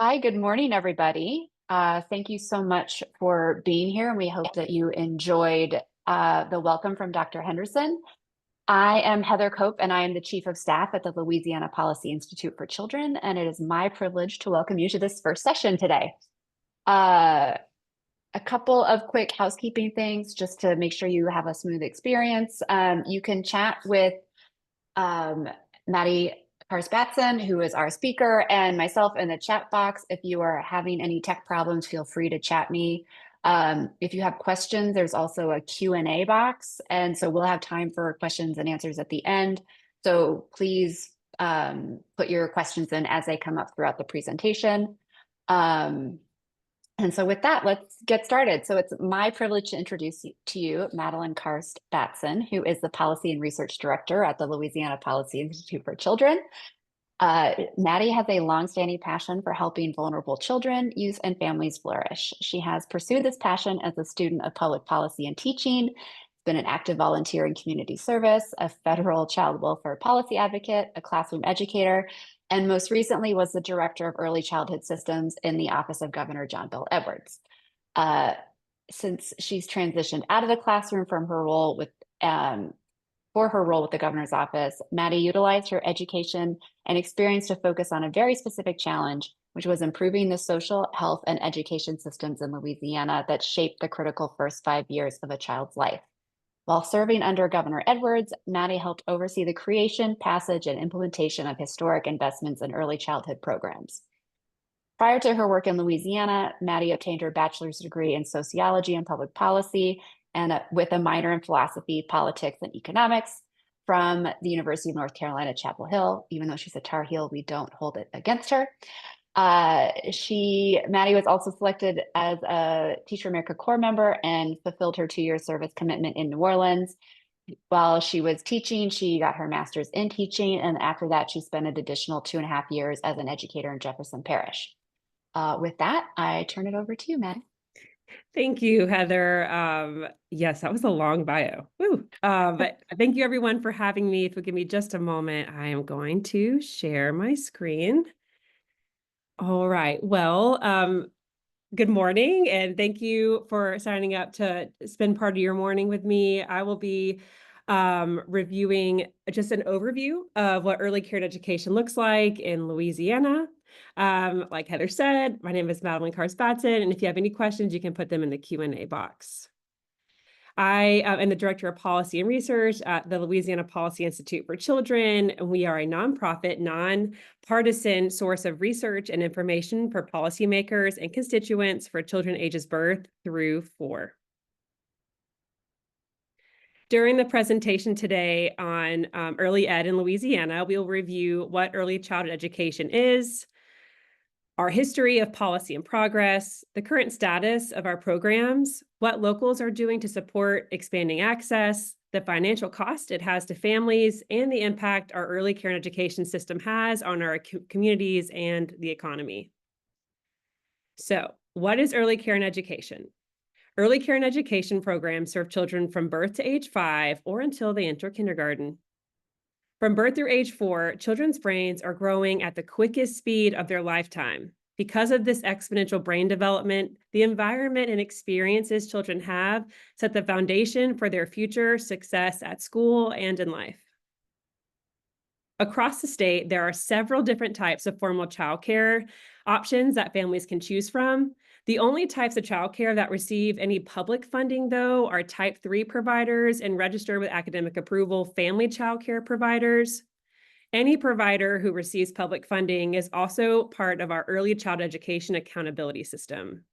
Hi, good morning, everybody. Thank you so much for being here, and we hope that you enjoyed the welcome from Dr. Henderson. I am Heather Cope, and I am the Chief of Staff at the Louisiana Policy Institute for Children, and it is my privilege to welcome you to this first session today. Uh, a couple of quick housekeeping things just to make sure you have a smooth experience. You can chat with um, Maddie Batson, who is our speaker, and myself in the chat box. If you are having any tech problems, feel free to chat me. If you have questions, there's also a Q&A box, and so we'll have time for questions and answers at the end. So please put your questions in as they come up throughout the presentation. And so with that, let's get started. So it's my privilege to introduce to you Madeline Karst Batson, who is the Policy and Research Director at the Louisiana Policy Institute for Children. Maddie has a longstanding passion for helping vulnerable children, youth, and families flourish. She has pursued this passion as a student of public policy and teaching, been an active volunteer in community service, a federal child welfare policy advocate, a classroom educator, and most recently was the director of early childhood systems in the office of Governor John Bel Edwards. Since she's transitioned out of the classroom from her role with for her role with the governor's office, Maddie utilized her education and experience to focus on a very specific challenge, which was improving the social, health, and education systems in Louisiana that shaped the critical first 5 years of a child's life. While serving under Governor Edwards, Maddie helped oversee the creation, passage, and implementation of historic investments in early childhood programs. Prior to her work in Louisiana, Maddie obtained her bachelor's degree in sociology and public policy and with a minor in philosophy, politics, and economics from the University of North Carolina, Chapel Hill. Even though she's a Tar Heel, we don't hold it against her. Maddie was also selected as a Teach for America Corps member and fulfilled her 2-year service commitment in New Orleans. While she was teaching, she got her master's in teaching, and after that, she spent an additional 2.5 years as an educator in Jefferson Parish. With that, I turn it over to you, Maddie. Thank you, Heather. Yes, that was a long bio. Woo. But thank you everyone for having me. If you'll give me just a moment, I am going to share my screen. All right. Well, good morning, and thank you for signing up to spend part of your morning with me. I will be reviewing just an overview of what early care education looks like in Louisiana. Like Heather said, my name is Madeline Karst Batson, and if you have any questions, you can put them in the Q&A box. I am the Director of Policy and Research at the Louisiana Policy Institute for Children, and we are a nonprofit, nonpartisan source of research and information for policymakers and constituents for children ages birth through 4. During the presentation today on early ed in Louisiana, we'll review what early childhood education is, our history of policy and progress, the current status of our programs, what locals are doing to support expanding access, the financial cost it has to families, and the impact our early care and education system has on our communities and the economy. So, what is early care and education? Early care and education programs serve children from birth to age 5 or until they enter kindergarten. From birth through age 4, children's brains are growing at the quickest speed of their lifetime. Because of this exponential brain development, the environment and experiences children have set the foundation for their future success at school and in life. Across the state, there are several different types of formal childcare options that families can choose from. The only types of childcare that receive any public funding, though, are Type 3 providers and registered with academic approval family childcare providers. Any provider who receives public funding is also part of our early child education accountability system.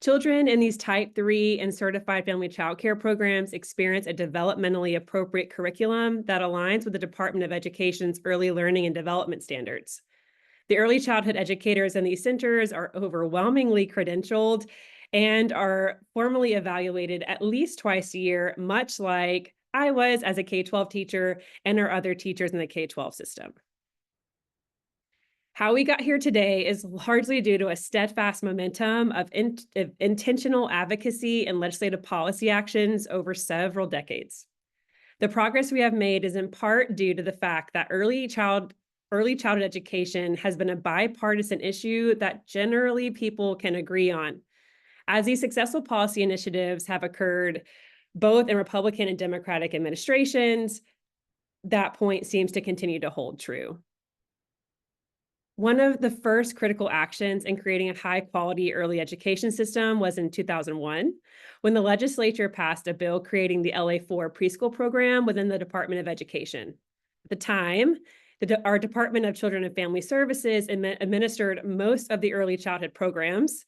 Children in these Type 3 and certified family childcare programs experience a developmentally appropriate curriculum that aligns with the Department of Education's early learning and development standards. The early childhood educators in these centers are overwhelmingly credentialed and are formally evaluated at least twice a year, much like I was as a K-12 teacher and our other teachers in the K-12 system. How we got here today is largely due to a steadfast momentum of intentional advocacy and legislative policy actions over several decades. The progress we have made is in part due to the fact that early child early childhood education has been a bipartisan issue that generally people can agree on. As these successful policy initiatives have occurred both in Republican and Democratic administrations, that point seems to continue to hold true. One of the first critical actions in creating a high-quality early education system was in 2001, when the legislature passed a bill creating the LA4 preschool program within the Department of Education. At the time, our Department of Children and Family Services administered most of the early childhood programs.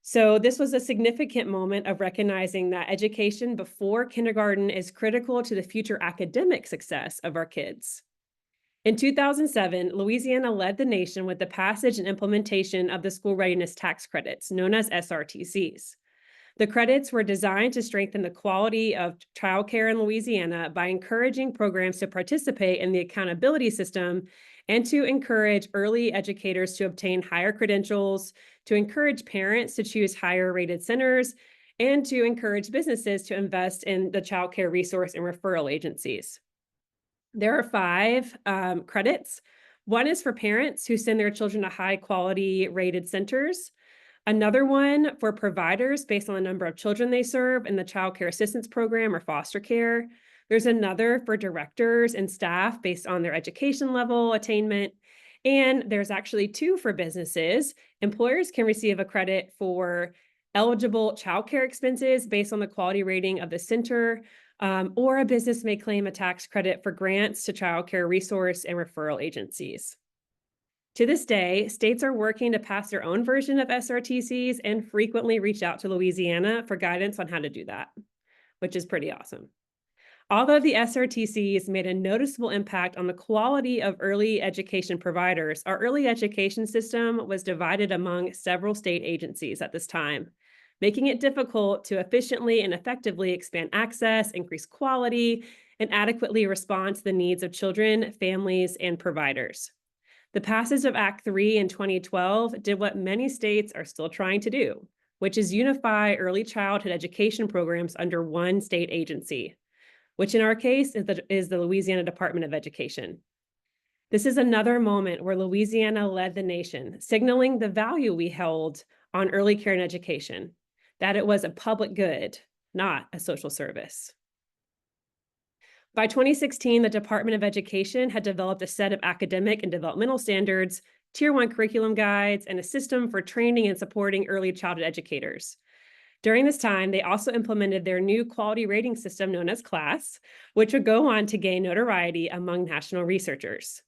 So this was a significant moment of recognizing that education before kindergarten is critical to the future academic success of our kids. In 2007, Louisiana led the nation with the passage and implementation of the school readiness tax credits, known as SRTCs. The credits were designed to strengthen the quality of childcare in Louisiana by encouraging programs to participate in the accountability system and to encourage early educators to obtain higher credentials, to encourage parents to choose higher rated centers, and to encourage businesses to invest in the childcare resource and referral agencies. There are 5 credits. One is for parents who send their children to high quality rated centers. Another one for providers based on the number of children they serve in the Child Care Assistance Program or foster care. There's another for directors and staff based on their education level attainment. And there's actually 2 for businesses. Employers can receive a credit for eligible childcare expenses based on the quality rating of the center, or a business may claim a tax credit for grants to childcare resource and referral agencies. To this day, states are working to pass their own version of SRTCs and frequently reach out to Louisiana for guidance on how to do that, which is pretty awesome. Although the SRTCs made a noticeable impact on the quality of early education providers, our early education system was divided among several state agencies at this time, making it difficult to efficiently and effectively expand access, increase quality, and adequately respond to the needs of children, families, and providers. The passage of Act 3 in 2012 did what many states are still trying to do, which is unify early childhood education programs under one state agency, which in our case is the Louisiana Department of Education. This is another moment where Louisiana led the nation, signaling the value we held on early care and education, that it was a public good, not a social service. By 2016, the Department of Education had developed a set of academic and developmental standards, Tier 1 curriculum guides, and a system for training and supporting early childhood educators. During this time, they also implemented their new quality rating system known as CLASS, which would go on to gain notoriety among national researchers.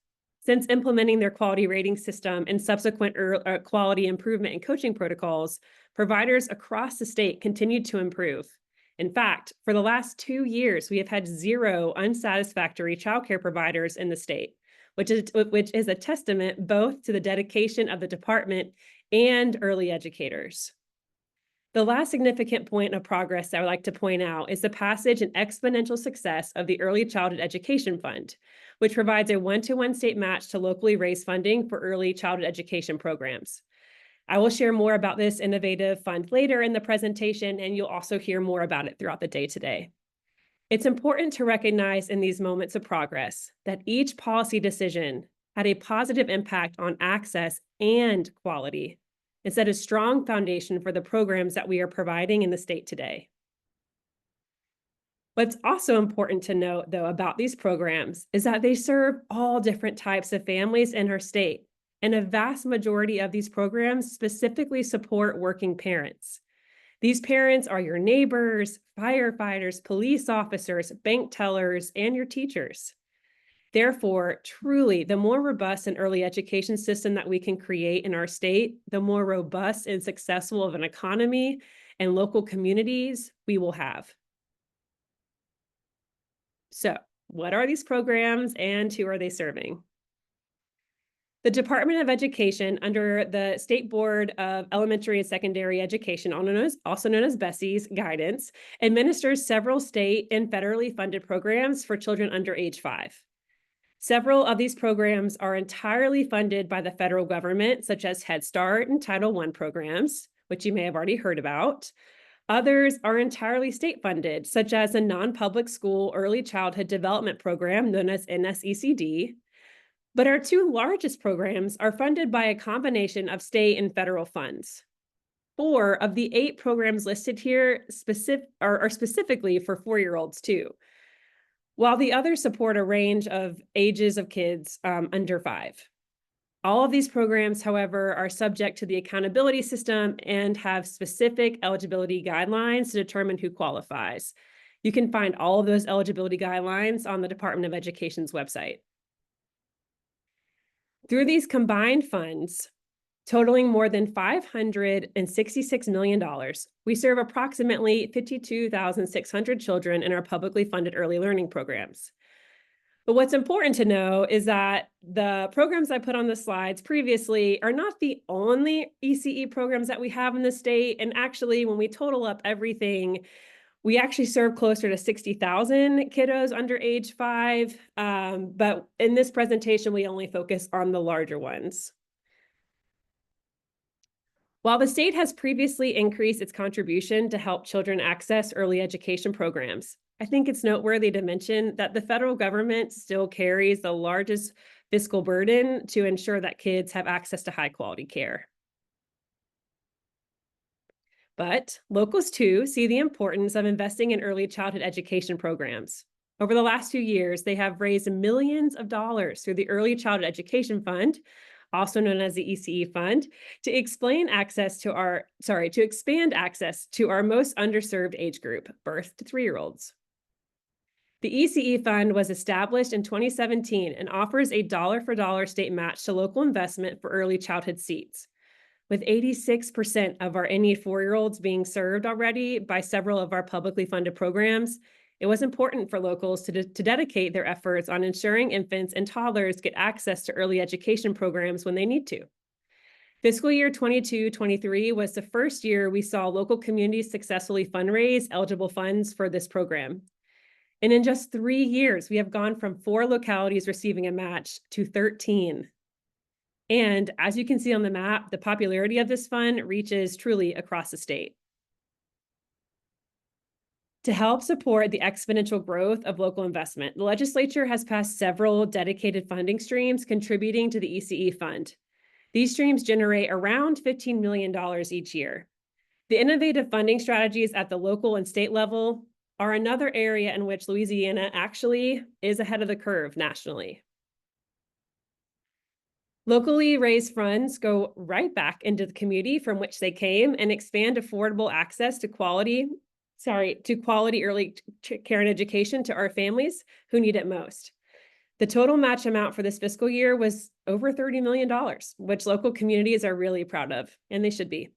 Since implementing their quality rating system and subsequent quality improvement and coaching protocols, providers across the state continued to improve. In fact, for the last 2 years, we have had 0 unsatisfactory childcare providers in the state, which is a testament both to the dedication of the department and early educators. The last significant point of progress I would like to point out is the passage and exponential success of the Early Childhood Education Fund, which provides a 1-to-1 state match to locally raised funding for early childhood education programs. I will share more about this innovative fund later in the presentation, and you'll also hear more about it throughout the day today. It's important to recognize in these moments of progress that each policy decision had a positive impact on access and quality, and set a strong foundation for the programs that we are providing in the state today. What's also important to note, though, about these programs is that they serve all different types of families in our state, and a vast majority of these programs specifically support working parents. These parents are your neighbors, firefighters, police officers, bank tellers, and your teachers. Therefore, truly, the more robust and early education system that we can create in our state, the more robust and successful of an economy and local communities we will have. So, what are these programs and who are they serving? The Department of Education, under the State Board of Elementary and Secondary Education, also known as BESE's guidance, administers several state and federally funded programs for children under age 5. Several of these programs are entirely funded by the federal government, such as Head Start and Title I programs, which you may have already heard about. Others are entirely state funded, such as a non-public school early childhood development program known as NSECD, But our two largest programs are funded by a combination of state and federal funds. 4 of the 8 programs listed here are specifically for 4-year-olds too, while the others support a range of ages of kids under 5. All of these programs, however, are subject to the accountability system and have specific eligibility guidelines to determine who qualifies. You can find all of those eligibility guidelines on the Department of Education's website. Through these combined funds, totaling more than $566 million, we serve approximately 52,600 children in our publicly funded early learning programs. But what's important to know is that the programs I put on the slides previously are not the only ECE programs that we have in the state. And actually, when we total up everything, we actually serve closer to 60,000 kiddos under age 5. But in this presentation, we only focus on the larger ones. While the state has previously increased its contribution to help children access early education programs, I think it's noteworthy to mention that the federal government still carries the largest fiscal burden to ensure that kids have access to high quality care. But locals too see the importance of investing in early childhood education programs. Over the last few years, they have raised millions of dollars through the Early Childhood Education Fund, also known as the ECE Fund, to expand access to our most underserved age group, birth to 3-year-olds. The ECE Fund was established in 2017 and offers a dollar-for-dollar state match to local investment for early childhood seats. With 86% of our in-need 4-year-olds being served already by several of our publicly funded programs, it was important for locals to dedicate their efforts on ensuring infants and toddlers get access to early education programs when they need to. Fiscal year 22-23 was the first year we saw local communities successfully fundraise eligible funds for this program. And in just 3 years, we have gone from 4 localities receiving a match to 13. And as you can see on the map, the popularity of this fund reaches truly across the state. To help support the exponential growth of local investment, the legislature has passed several dedicated funding streams contributing to the ECE Fund. These streams generate around $15 million each year. The innovative funding strategies at the local and state level are another area in which Louisiana actually is ahead of the curve nationally. Locally raised funds go right back into the community from which they came and expand affordable access to quality early care and education to our families who need it most. The total match amount for this fiscal year was over $30 million, which local communities are really proud of, and they should be.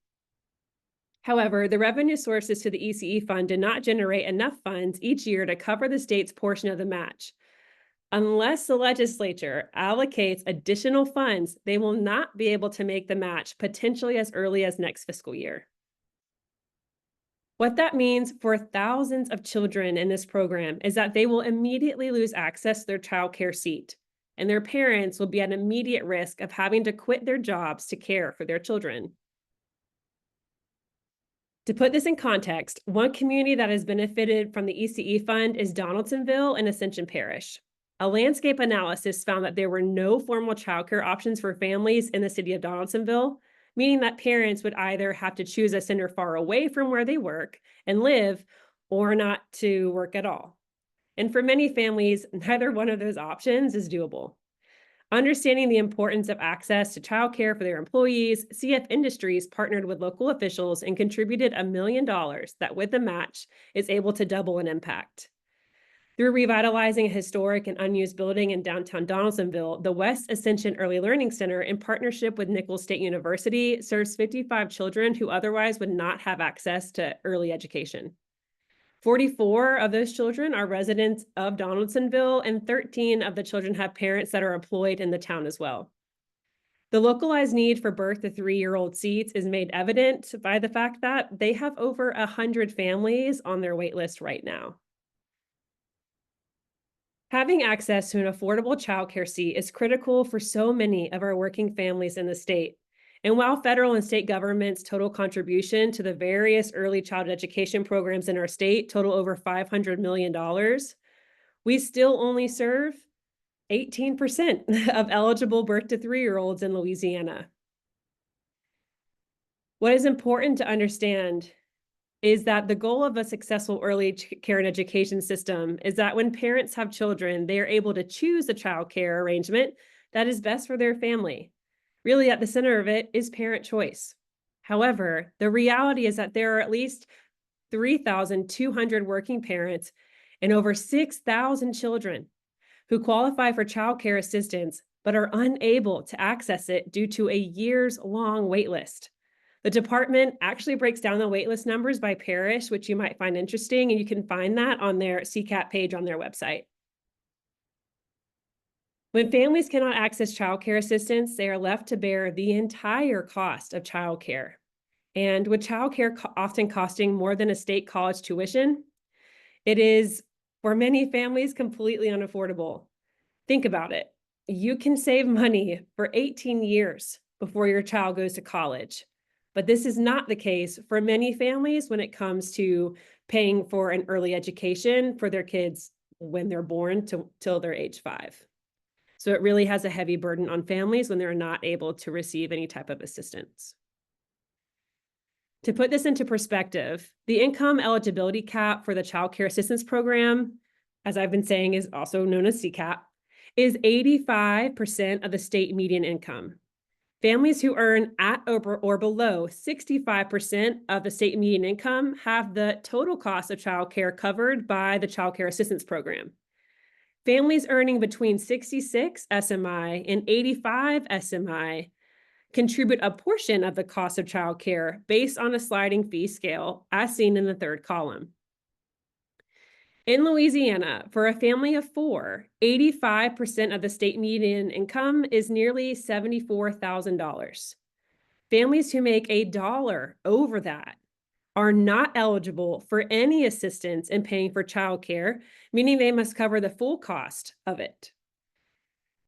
However, the revenue sources to the ECE Fund did not generate enough funds each year to cover the state's portion of the match. Unless the legislature allocates additional funds, they will not be able to make the match potentially as early as next fiscal year. What that means for thousands of children in this program is that they will immediately lose access to their child care seat, and their parents will be at immediate risk of having to quit their jobs to care for their children. To put this in context, one community that has benefited from the ECE Fund is Donaldsonville in Ascension Parish. A landscape analysis found that there were no formal childcare options for families in the city of Donaldsonville, meaning that parents would either have to choose a center far away from where they work and live or not to work at all. And for many families, neither one of those options is doable. Understanding the importance of access to childcare for their employees, CF Industries partnered with local officials and contributed $1 million that, with the match, is able to double an impact. Through revitalizing a historic and unused building in downtown Donaldsonville, the West Ascension Early Learning Center, in partnership with Nichols State University, serves 55 children who otherwise would not have access to early education. 44 of those children are residents of Donaldsonville, and 13 of the children have parents that are employed in the town as well. The localized need for birth to 3-year-old seats is made evident by the fact that they have over 100 families on their wait list right now. Having access to an affordable childcare seat is critical for so many of our working families in the state. And while federal and state governments' total contribution to the various early childhood education programs in our state total over $500 million, we still only serve 18% of eligible birth to 3-year-olds in Louisiana. What is important to understand is that the goal of a successful early care and education system is that when parents have children, they are able to choose a child care arrangement that is best for their family. Really, at the center of it is parent choice. However, the reality is that there are at least 3,200 working parents and over 6,000 children who qualify for child care assistance but are unable to access it due to a years-long wait list. The department actually breaks down the waitlist numbers by parish, which you might find interesting, and you can find that on their CCAP page on their website. When families cannot access childcare assistance, they are left to bear the entire cost of childcare. And with childcare often costing more than a state college tuition, it is, for many families, completely unaffordable. Think about it. You can save money for 18 years before your child goes to college. But this is not the case for many families when it comes to paying for an early education for their kids when they're born till they're age 5. So it really has a heavy burden on families when they're not able to receive any type of assistance. To put this into perspective, the income eligibility cap for the Child Care Assistance Program, as I've been saying, is also known as CCAP, is 85% of the state median income. Families who earn at or below 65% of the state median income have the total cost of childcare covered by the Child Care Assistance Program. Families earning between 66 SMI and 85 SMI contribute a portion of the cost of childcare based on a sliding fee scale, as seen in the third column. In Louisiana, for a family of 4, 85% of the state median income is nearly $74,000. Families who make $1 over that are not eligible for any assistance in paying for childcare, meaning they must cover the full cost of it.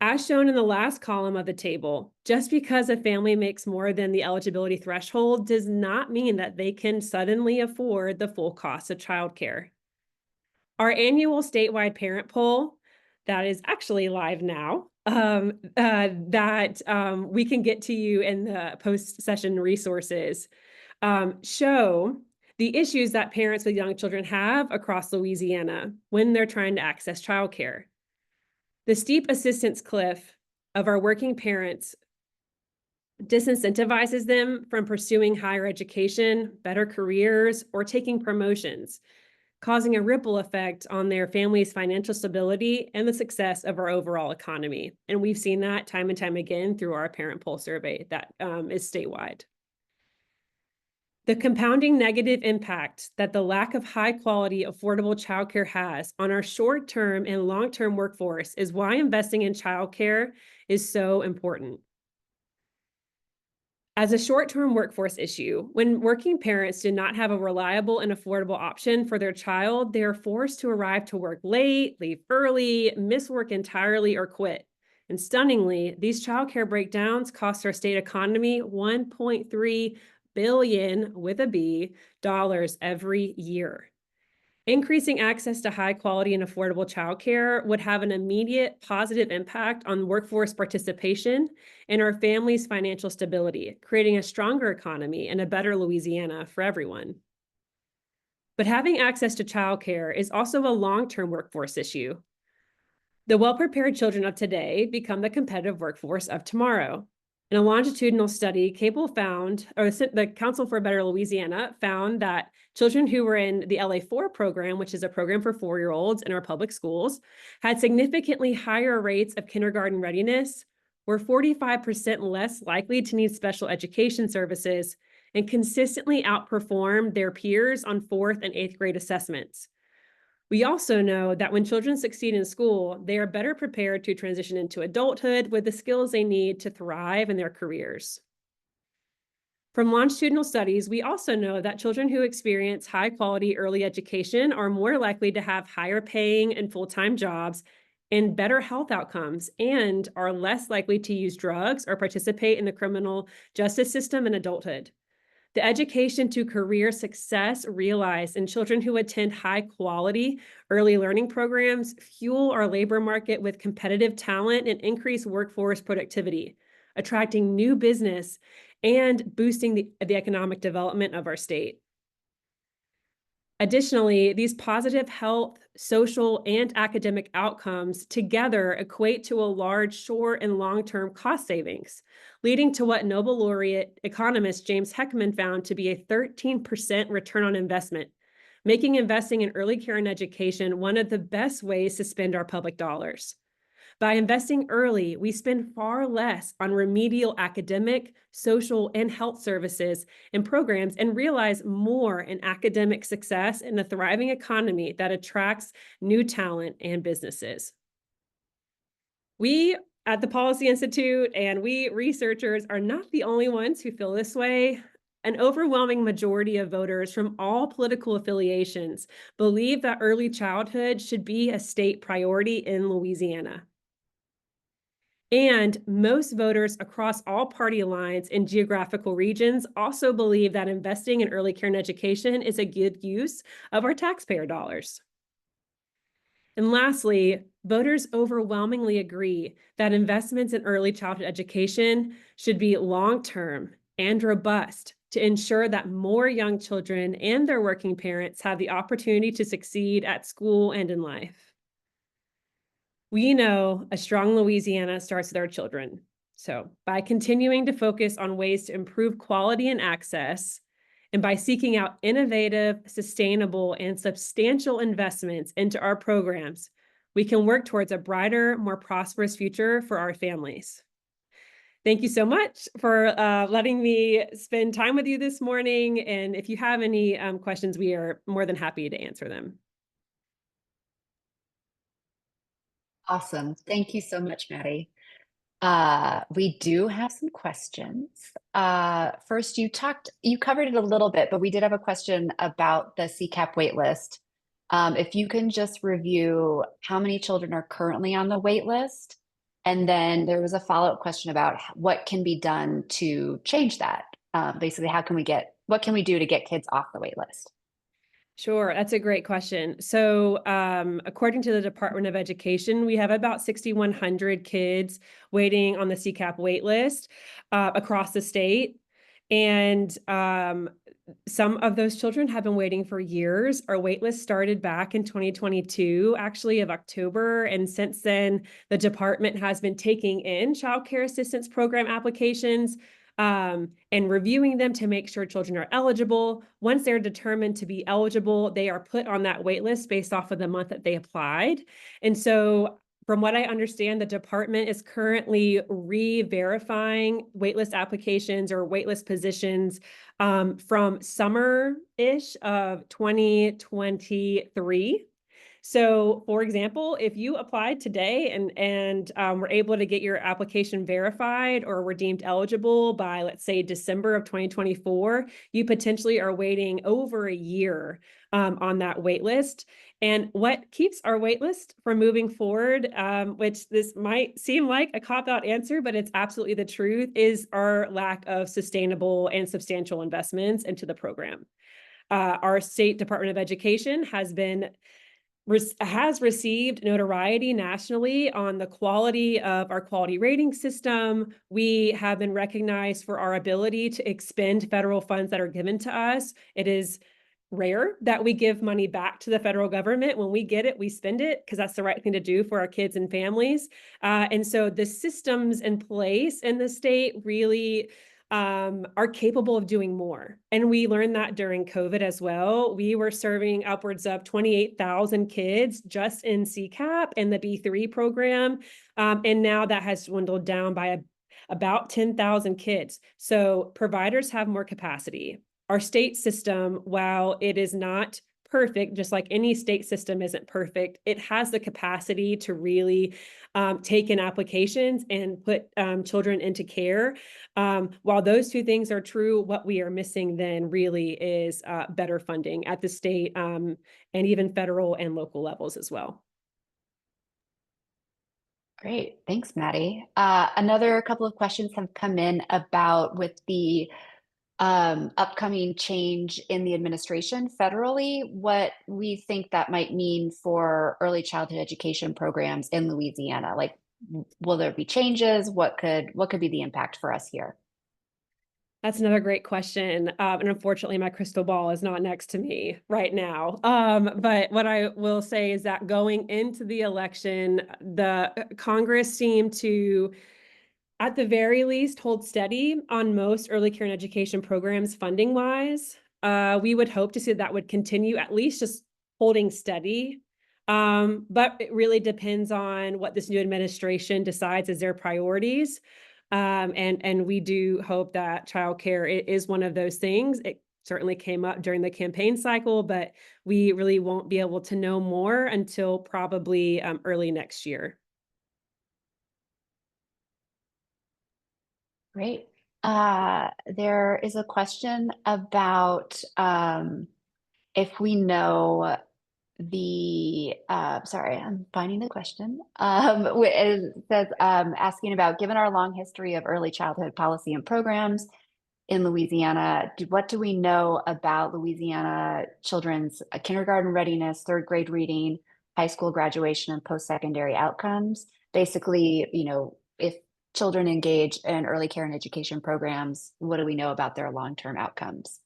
As shown in the last column of the table, just because a family makes more than the eligibility threshold does not mean that they can suddenly afford the full cost of childcare. Our annual statewide parent poll, that is actually live now, we can get to you in the post-session resources, show the issues that parents with young children have across Louisiana when they're trying to access childcare. The steep assistance cliff of our working parents disincentivizes them from pursuing higher education, better careers, or taking promotions, causing a ripple effect on their family's financial stability and the success of our overall economy. And we've seen that time and time again through our parent poll survey that is statewide. The compounding negative impact that the lack of high-quality, affordable childcare has on our short-term and long-term workforce is why investing in childcare is so important. As a short-term workforce issue, when working parents do not have a reliable and affordable option for their child, they are forced to arrive to work late, leave early, miss work entirely, or quit. And stunningly, these childcare breakdowns cost our state economy $1.3 billion with a B dollars every year. Increasing access to high quality and affordable childcare would have an immediate positive impact on workforce participation and our family's financial stability, creating a stronger economy and a better Louisiana for everyone. But having access to childcare is also a long-term workforce issue. The well-prepared children of today become the competitive workforce of tomorrow. In a longitudinal study, the Council for a Better Louisiana found that children who were in the LA4 program, which is a program for 4-year-olds in our public schools, had significantly higher rates of kindergarten readiness, were 45% less likely to need special education services, and consistently outperformed their peers on 4th and 8th grade assessments. We also know that when children succeed in school, they are better prepared to transition into adulthood with the skills they need to thrive in their careers. From longitudinal studies, we also know that children who experience high-quality early education are more likely to have higher paying and full-time jobs and better health outcomes, and are less likely to use drugs or participate in the criminal justice system in adulthood. The education to career success realized in children who attend high quality early learning programs fuel our labor market with competitive talent and increase workforce productivity, attracting new business and boosting the economic development of our state. Additionally, these positive health, social, and academic outcomes together equate to a large short and long-term cost savings, leading to what Nobel laureate economist James Heckman found to be a 13% return on investment, making investing in early care and education one of the best ways to spend our public dollars. By investing early, we spend far less on remedial academic, social, and health services and programs and realize more in academic success in a thriving economy that attracts new talent and businesses. We at the Policy Institute and we researchers are not the only ones who feel this way. An overwhelming majority of voters from all political affiliations believe that early childhood should be a state priority in Louisiana. And most voters across all party lines and geographical regions also believe that investing in early care and education is a good use of our taxpayer dollars. And lastly, voters overwhelmingly agree that investments in early childhood education should be long-term and robust to ensure that more young children and their working parents have the opportunity to succeed at school and in life. We know a strong Louisiana starts with our children. So by continuing to focus on ways to improve quality and access, and by seeking out innovative, sustainable, and substantial investments into our programs, we can work towards a brighter, more prosperous future for our families. Thank you so much for letting me spend time with you this morning. And if you have any questions, we are more than happy to answer them. Awesome. Thank you so much, Maddie. We do have some questions. First, you covered it a little bit, but we did have a question about the CCAP wait list. If you can just review how many children are currently on the wait list, and then there was a follow-up question about what can be done to change that. Basically, what can we do to get kids off the wait list? Sure, that's a great question. So, according to the Department of Education, we have about 6,100 kids waiting on the CCAP wait list across the state. And some of those children have been waiting for years. Our wait list started back in 2022, actually of October. And since then, the department has been taking in child care assistance program applications and reviewing them to make sure children are eligible. Once they're determined to be eligible, they are put on that wait list based off of the month that they applied. And so from what I understand, the department is currently re-verifying waitlist applications or waitlist positions from summer-ish of 2023. So, for example, if you applied today and were able to get your application verified or were deemed eligible by, let's say, December of 2024, you potentially are waiting over a year on that wait list. And what keeps our wait list from moving forward, which this might seem like a cop-out answer, but it's absolutely the truth, is our lack of sustainable and substantial investments into the program. Our state Department of Education has received notoriety nationally on the quality of our quality rating system. We have been recognized for our ability to expend federal funds that are given to us. It is rare that we give money back to the federal government. When we get it, we spend it because that's the right thing to do for our kids and families. And so the systems in place in the state really are capable of doing more. And we learned that during COVID as well. We were serving upwards of 28,000 kids just in CCAP and the B3 program. And now that has dwindled down by about 10,000 kids. So providers have more capacity. Our state system, while it is not perfect, just like any state system isn't perfect, it has the capacity to really take in applications and put children into care. While those two things are true, what we are missing then really is better funding at the state and even federal and local levels as well. Great. Thanks, Maddie. Another couple of questions have come in about with the upcoming change in the administration federally, what we think that might mean for early childhood education programs in Louisiana. Like, will there be changes? What could be the impact for us here? That's another great question. And unfortunately, my crystal ball is not next to me right now. But what I will say is that going into the election, the Congress seemed to, at the very least, hold steady on most early care and education programs funding wise. We would hope to see that would continue, at least just holding steady. But it really depends on what this new administration decides as their priorities. And we do hope that childcare is one of those things. It certainly came up during the campaign cycle, but we really won't be able to know more until probably early next year. Great. There is a question about if we know sorry, I'm finding the question. It says, asking about, given our long history of early childhood policy and programs in Louisiana, what do we know about Louisiana children's kindergarten readiness, third grade reading, high school graduation, and post-secondary outcomes? Basically, if children engage in early care and education programs, what do we know about their long-term outcomes?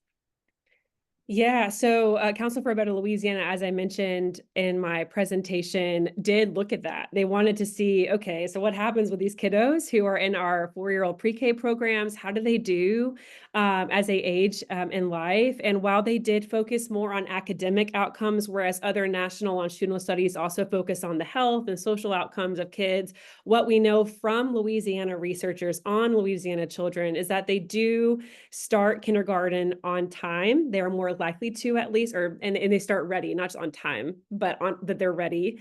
Yeah, so Council for a Better Louisiana, as I mentioned in my presentation, did look at that. They wanted to see, okay, so what happens with these kiddos who are in our 4-year-old pre-K programs? How do they do as they age in life? And while they did focus more on academic outcomes, whereas other national longitudinal studies also focus on the health and social outcomes of kids, what we know from Louisiana researchers on Louisiana children is that they do start kindergarten on time. They're more likely to, at least, and they start ready, not just on time, but that they're ready.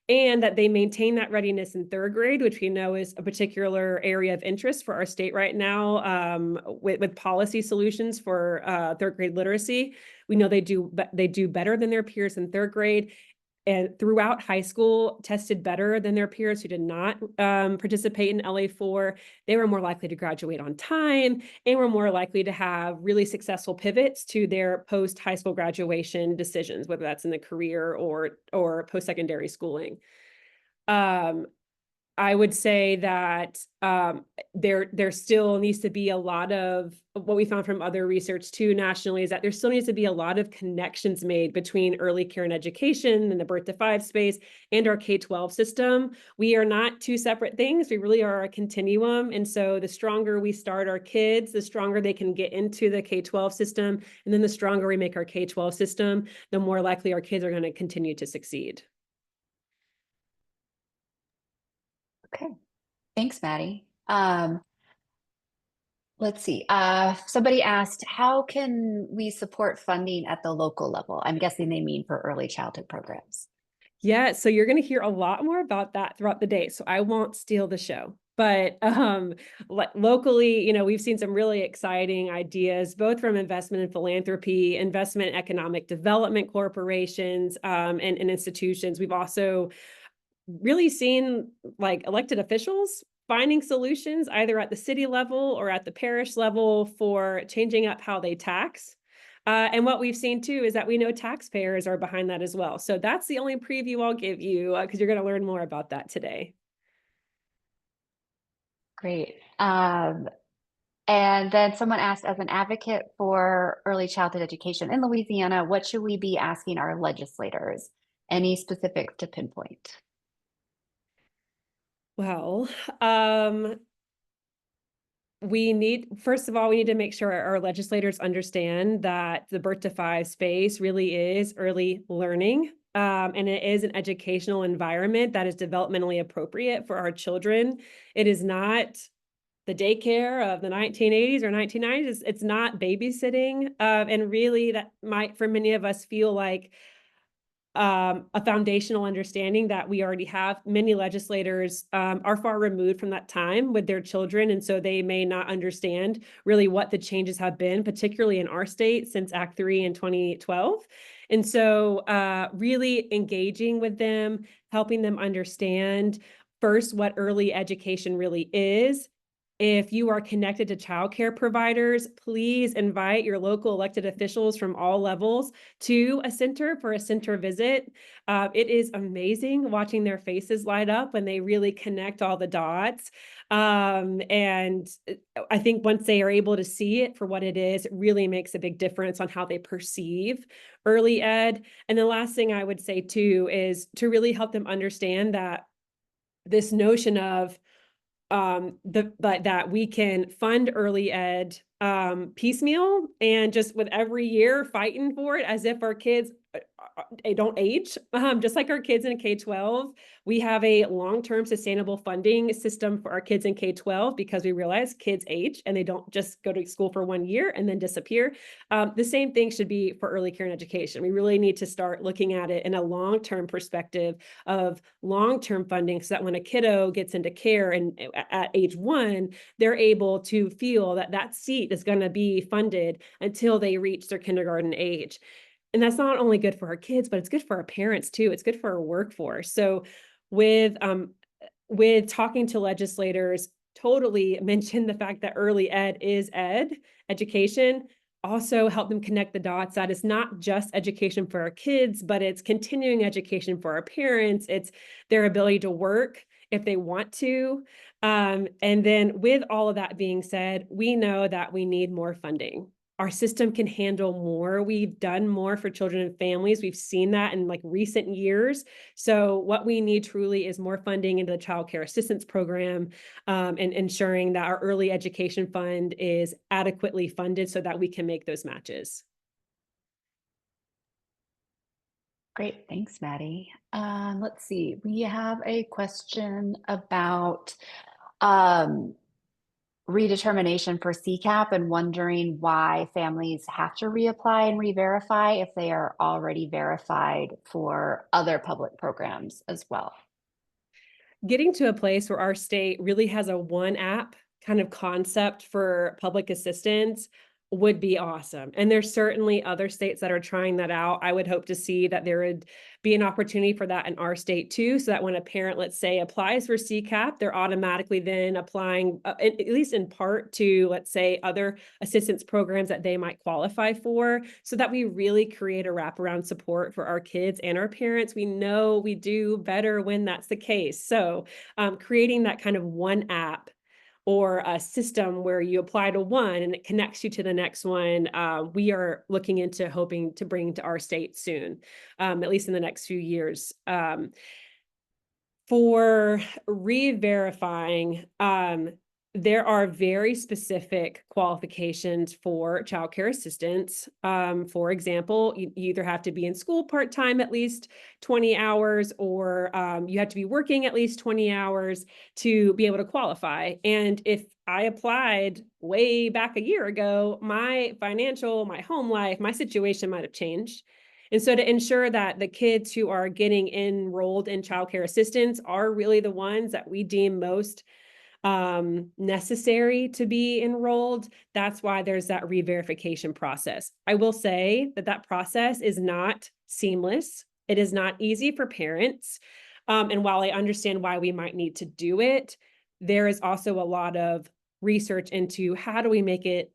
And that they maintain that readiness in third grade, which we know is a particular area of interest for our state right now, with policy solutions for third grade literacy. We know they do better than their peers in third grade, and throughout high school tested better than their peers who did not participate in LA4. They were more likely to graduate on time and were more likely to have really successful pivots to their post-high school graduation decisions, whether that's in the career or post-secondary schooling. I would say that there still needs to be a lot of what we found from other research too nationally is that there still needs to be a lot of connections made between early care and education and the birth to 5 space and our K-12 system. We are not two separate things. We really are a continuum. And so the stronger we start our kids, the stronger they can get into the K-12 system. And then the stronger we make our K-12 system, the more likely our kids are going to continue to succeed. Okay, thanks, Maddie. Let's see. Somebody asked, how can we support funding at the local level? I'm guessing they mean for early childhood programs. Yeah, so you're going to hear a lot more about that throughout the day, so I won't steal the show. But locally, we've seen some really exciting ideas, both from investment in philanthropy, investment in economic development corporations, and institutions. We've also really seen elected officials finding solutions either at the city level or at the parish level for changing up how they tax. And what we've seen too is that we know taxpayers are behind that as well. So that's the only preview I'll give you because you're going to learn more about that today. Great. And then someone asked, as an advocate for early childhood education in Louisiana, what should we be asking our legislators? Any specifics to pinpoint? Well, first of all, we need to make sure our legislators understand that the birth to 5 space really is early learning. And it is an educational environment that is developmentally appropriate for our children. It is not the daycare of the 1980s or 1990s. It's not babysitting. And really that might, for many of us, feel like a foundational understanding that we already have. Many legislators are far removed from that time with their children, and so they may not understand really what the changes have been, particularly in our state since Act 3 in 2012. And so really engaging with them, helping them understand first what early education really is, If you are connected to childcare providers, please invite your local elected officials from all levels to a center for a center visit. It is amazing watching their faces light up when they really connect all the dots. And I think once they are able to see it for what it is, it really makes a big difference on how they perceive early ed. And the last thing I would say too is to really help them understand that this notion of but that we can fund early ed piecemeal and just with every year fighting for it as if our kids don't age. Just like our kids in K-12, we have a long-term sustainable funding system for our kids in K-12 because we realize kids age and they don't just go to school for 1 year and then disappear. The same thing should be for early care and education. We really need to start looking at it in a long-term perspective of long-term funding so that when a kiddo gets into care and at age 1, they're able to feel that that seat is going to be funded until they reach their kindergarten age. And that's not only good for our kids, but it's good for our parents too. It's good for our workforce. So with talking to legislators, totally mention the fact that early ed is education. Also help them connect the dots that it's not just education for our kids, but it's continuing education for our parents. It's their ability to work if they want to. And then with all of that being said, we know that we need more funding. Our system can handle more. We've done more for children and families. We've seen that in like recent years. So what we need truly is more funding into the child care assistance program, and ensuring that our early education fund is adequately funded so that we can make those matches. Great, thanks, Maddie. Let's see, we have a question about um, redetermination for CCAP and wondering why families have to reapply and re-verify if they are already verified for other public programs as well. Getting to a place where our state really has a one app kind of concept for public assistance would be awesome. And there's certainly other states that are trying that out. I would hope to see that there would be an opportunity for that in our state too, so that when a parent, let's say, applies for CCAP, they're automatically then applying, at least in part, to, let's say, other assistance programs that they might qualify for, so that we really create a wraparound support for our kids and our parents. We know we do better when that's the case. So creating that kind of one app or a system where you apply to one and it connects you to the next one, we are looking into hoping to bring to our state soon, at least in the next few years. For re-verifying, there are very specific qualifications for childcare assistance. For example, you either have to be in school part-time at least 20 hours, or you have to be working at least 20 hours to be able to qualify. And if I applied way back a year ago, my home life, my situation might have changed. And so to ensure that the kids who are getting enrolled in childcare assistance are really the ones that we deem most necessary to be enrolled, that's why there's that re-verification process. I will say that that process is not seamless. It is not easy for parents. And while I understand why we might need to do it, there is also a lot of research into how do we make it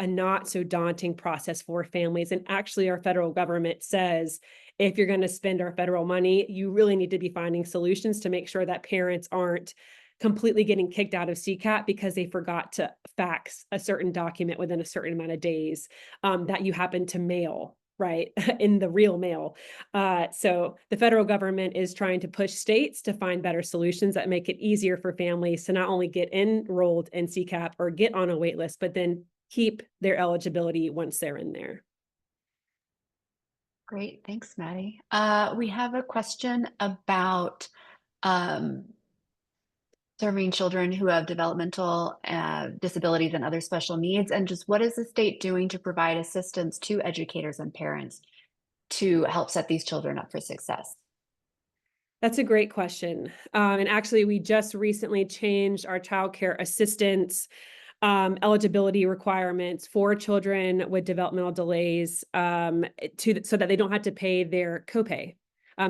a not so daunting process for families. And actually, our federal government says, if you're going to spend our federal money, you really need to be finding solutions to make sure that parents aren't completely getting kicked out of CCAP because they forgot to fax a certain document within a certain amount of days, that you happen to mail, right, in the real mail. So the federal government is trying to push states to find better solutions that make it easier for families to not only get enrolled in CCAP or get on a wait list, but then keep their eligibility once they're in there. Great, thanks, Maddie. We have a question about serving children who have developmental disabilities and other special needs, and just what is the state doing to provide assistance to educators and parents to help set these children up for success? That's a great question. And actually, we just recently changed our child care assistance eligibility requirements for children with developmental delays, so that they don't have to pay their copay.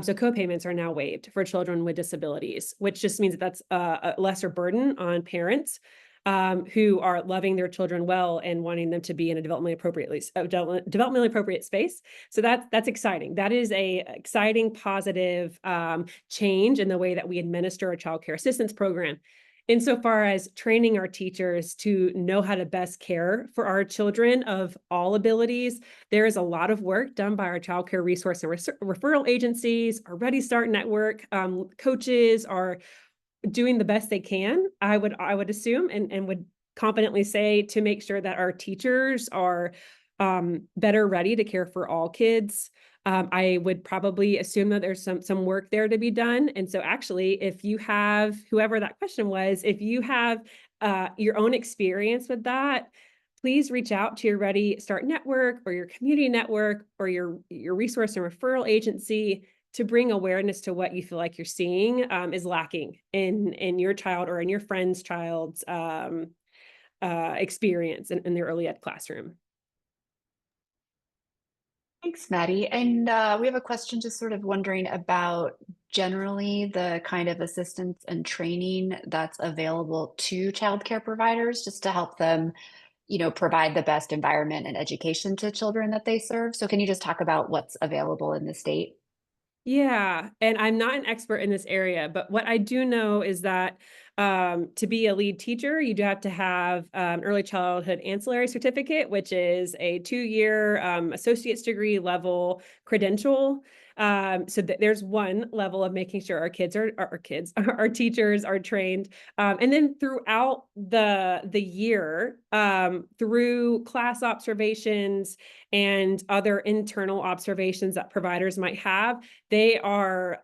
So co-payments are now waived for children with disabilities, which just means that that's a lesser burden on parents. who are loving their children well and wanting them to be in a developmentally appropriate space. So that's exciting. That is a exciting, positive change in the way that we administer a child care assistance program. Insofar as training our teachers to know how to best care for our children of all abilities, there is a lot of work done by our child care resource and referral agencies, our Ready Start network. Coaches are doing the best they can, I would assume, and would confidently say, to make sure that our teachers are better ready to care for all kids. I would probably assume that there's some work there to be done. And so actually, if you have, whoever that question was, if you have your own experience with that, please reach out to your Ready Start network or your community network or your resource and referral agency to bring awareness to what you feel like you're seeing is lacking in your child or in your friend's child's experience in their early ed classroom. Thanks, Maddie. And we have a question just sort of wondering about generally the kind of assistance and training that's available to childcare providers just to help them, provide the best environment and education to children that they serve. So can you just talk about what's available in the state? Yeah, and I'm not an expert in this area, but what I do know is that to be a lead teacher, you do have to have an early childhood ancillary certificate, which is a 2-year associate's degree level credential. So there's one level of making sure our kids are our kids, our teachers are trained, and then throughout the year, through class observations and other internal observations that providers might have, they are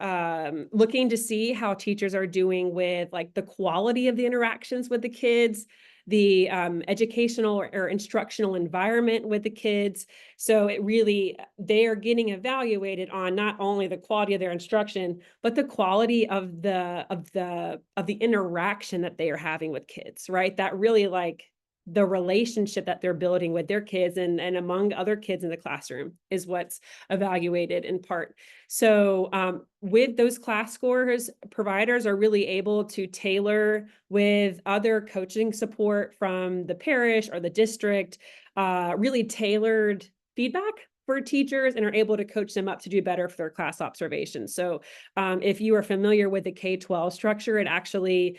looking to see how teachers are doing with like the quality of the interactions with the kids, the educational or instructional environment with the kids. So it really, they are getting evaluated on not only the quality of their instruction, but the quality of the interaction that they are having with kids, right? That really like the relationship that they're building with their kids and among other kids in the classroom is what's evaluated in part. So with those class scores, providers are really able to tailor with other coaching support from the parish or the district, really tailored feedback for teachers and are able to coach them up to do better for their class observations. So if you are familiar with the K-12 structure, it actually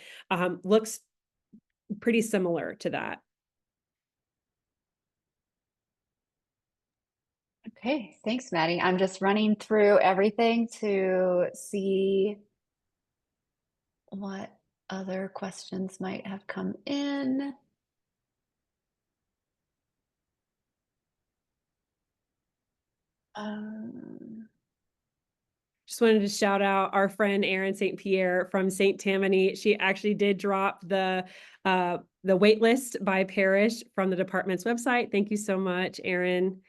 looks pretty similar to that. Okay, thanks, Maddie. I'm just running through everything to see what other questions might have come in. Just wanted to shout out our friend Erin St. Pierre from St. Tammany. She actually did drop the wait list by parish from the department's website. Thank you so much, Erin.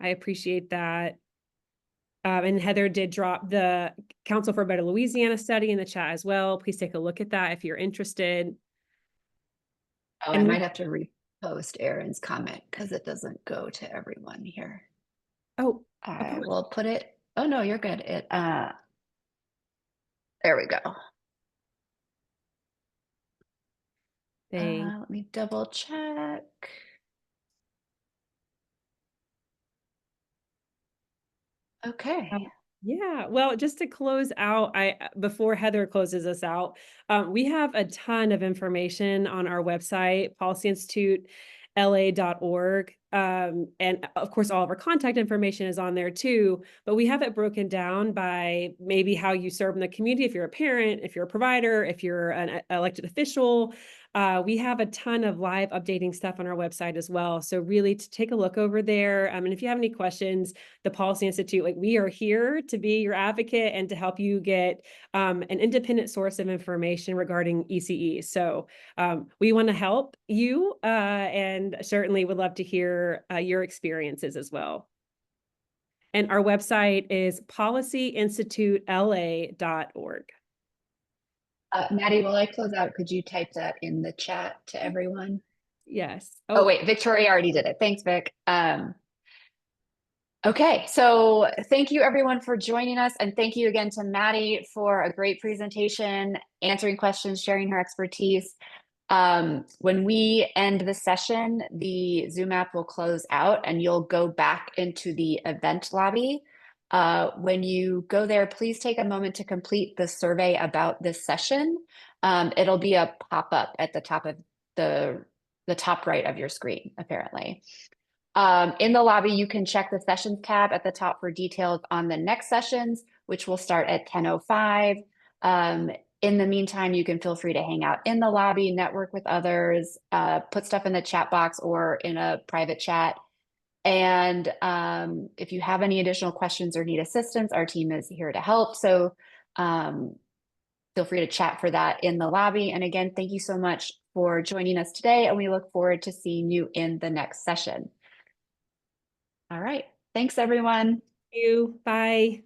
I appreciate that. And Heather did drop the Council for a Better Louisiana study in the chat as well. Please take a look at that if you're interested. Oh, And I might have to repost Erin's comment because it doesn't go to everyone here. oh, I will put it. Oh no, you're good. There we go. Let me double check. Okay. Yeah, well, just to close out, before Heather closes us out, we have a ton of information on our website, policyinstitutela.org. And of course, all of our contact information is on there too, but we have it broken down by maybe how you serve in the community. If you're a parent, if you're a provider, if you're an elected official, we have a ton of live updating stuff on our website as well. So really to take a look over there. And if you have any questions, the Policy Institute, like we are here to be your advocate and to help you get an independent source of information regarding ECE. So we want to help you and certainly would love to hear your experiences as well. And our website is policyinstitutela.org. Maddie, while I close out, could you type that in the chat to everyone? Yes. Oh, wait, Victoria already did it. Thanks, Vic. Okay, so thank you everyone for joining us. And thank you again to Maddie for a great presentation, answering questions, sharing her expertise. When we end the session, the Zoom app will close out and you'll go back into the event lobby. When you go there, please take a moment to complete the survey about this session. It'll be a pop-up at the top of the top right of your screen, apparently. In the lobby, you can check the sessions tab at the top for details on the next sessions, which will start at 10:05. In the meantime, you can feel free to hang out in the lobby, network with others, put stuff in the chat box or in a private chat. And if you have any additional questions or need assistance, our team is here to help. So feel free to chat for that in the lobby. And again, thank you so much for joining us today, and we look forward to seeing you in the next session. All right. Thanks, everyone. Thank you. Bye.